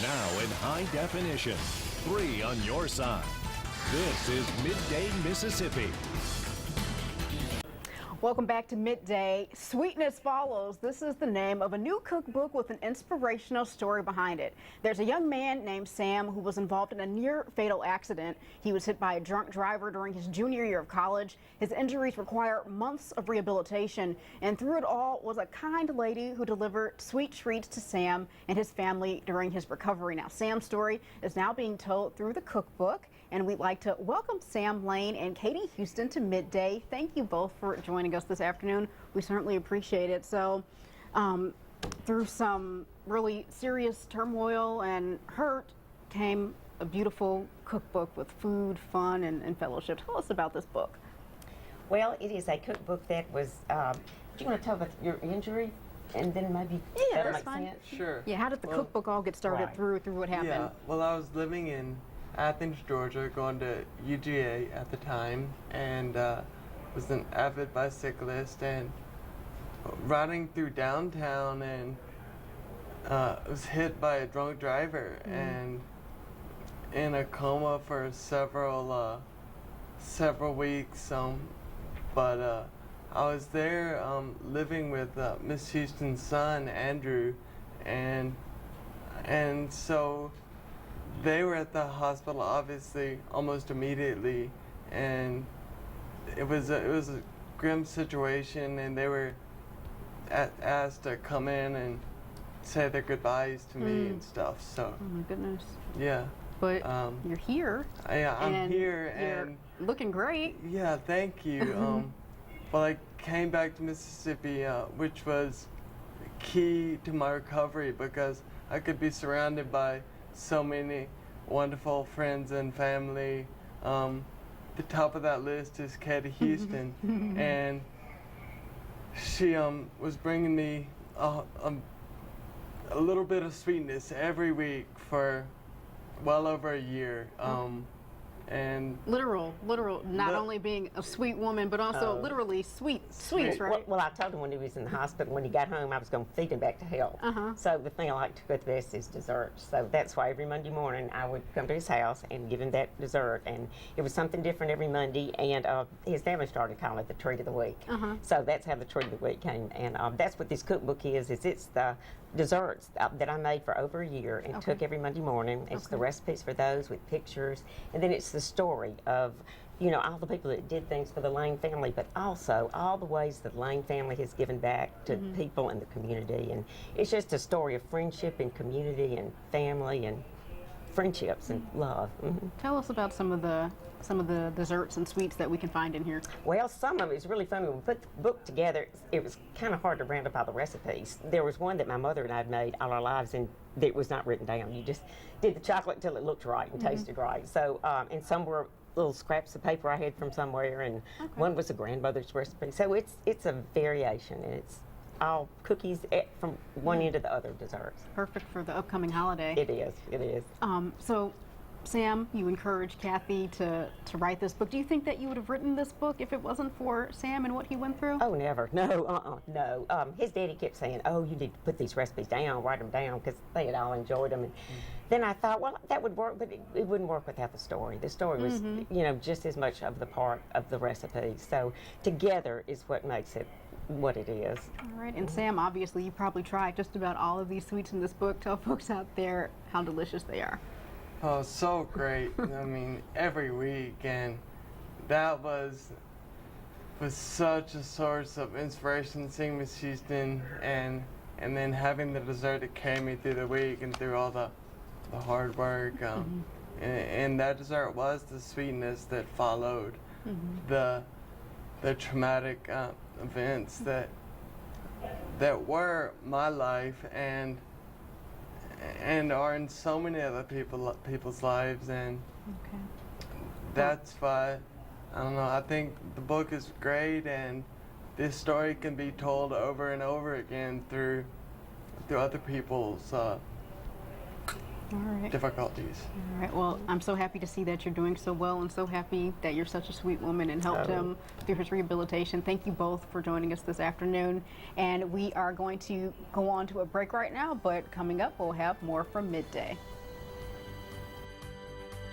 Now in high definition. 3 on your side. This is Midday, Mississippi. Welcome back to Midday. Sweetness Follows. This is the name of a new cookbook with an inspirational story behind it. There's a young man named Sam who was involved in a near-fatal accident. He was hit by a drunk driver during his junior year of college. His injuries require months of rehabilitation, and through it all was a kind lady who delivered sweet treats to Sam and his family during his recovery. Now, Sam's story is now being told through the cookbook, and we'd like to welcome Sam, Lane, and Katy Houston to Midday. Thank you both for joining us this afternoon. We certainly appreciate it. So, through some really serious turmoil and hurt came a beautiful cookbook with food, fun, and fellowship. Tell us about this book. Well, it is a cookbook that was, do you want to tell about your injury? And then maybe that'll make sense? Sure. Yeah, how did the cookbook all get started Right. through what happened? Yeah, well, I was living in Athens, Georgia, going to UGA at the time, and was an avid bicyclist, and riding through downtown, and was hit by a drunk driver, and in a coma for several weeks. But I was there living with Miss Houston's son, Andrew, and so they were at the hospital, obviously, almost immediately, and it was a grim situation, and they were asked to come in and say their goodbyes to me and stuff. So, Oh my goodness. yeah. But you're here. Yeah, I'm and here, you're and looking great. yeah, thank you. Well, I came back to Mississippi, which was key to my recovery because I could be surrounded by so many wonderful friends and family. The top of that list is Katy Houston, and she was bringing me a little bit of sweetness every week for well over a year. And Literal, not only being a sweet woman, but also literally sweets, right? Well, I told him when he was in the hospital, when he got home, I was going to feed him back to health. So the thing I like to cook the best is desserts. So that's why every Monday morning I would come to his house and give him that dessert. And it was something different every Monday. And his family started calling it the treat of the week. So that's how the treat of the week came. And that's what this cookbook is it's the desserts that I made for over a year and took every Monday morning. It's the recipes for those with pictures. And then it's the story of, you know, all the people that did things for the Lane family, but also all the ways that the Lane family has given back to people in the community. And it's just a story of friendship and community and family and friendships and love. Tell us about some of the desserts and sweets that we can find in here. Well, some of it's really fun. When we put the book together, it was kind of hard to round up all the recipes. There was one that my mother and I had made all our lives, and it was not written down. You just did the chocolate until it looked right and tasted right. So, and some were little scraps of paper I had from somewhere, and one was a grandmother's recipe. So it's a variation, and it's all cookies from one end to the other desserts. Perfect for the upcoming holiday. It is. It is. So, Sam, you encouraged Kathy to write this book. Do you think that you would have written this book if it wasn't for Sam and what he went through? Oh, never. No, no. His daddy kept saying, oh, you need to put these recipes down, write them down, because they had all enjoyed them. And then I thought, well, that would work, but it wouldn't work without the story. The story was, you know, just as much of the part of the recipe. So together is what makes it what it is. All right. And Sam, obviously, you probably tried just about all of these sweets in this book. Tell folks out there how delicious they are. oh, so great. I mean, every week, and that was such a source of inspiration, seeing Miss Houston, and then having the dessert that carried me through the week and through all the hard work. And that dessert was the sweetness that followed the traumatic events that were my life and are in so many other people's lives, and that's why, I don't know, I think the book is great, and this story can be told over and over again through other people's All right. difficulties. All right. Well, I'm so happy to see that you're doing so well, and so happy that you're such a sweet woman and helped him through his rehabilitation. Thank you both for joining us this afternoon. And we are going to go on to a break right now, but coming up, we'll have more from Midday.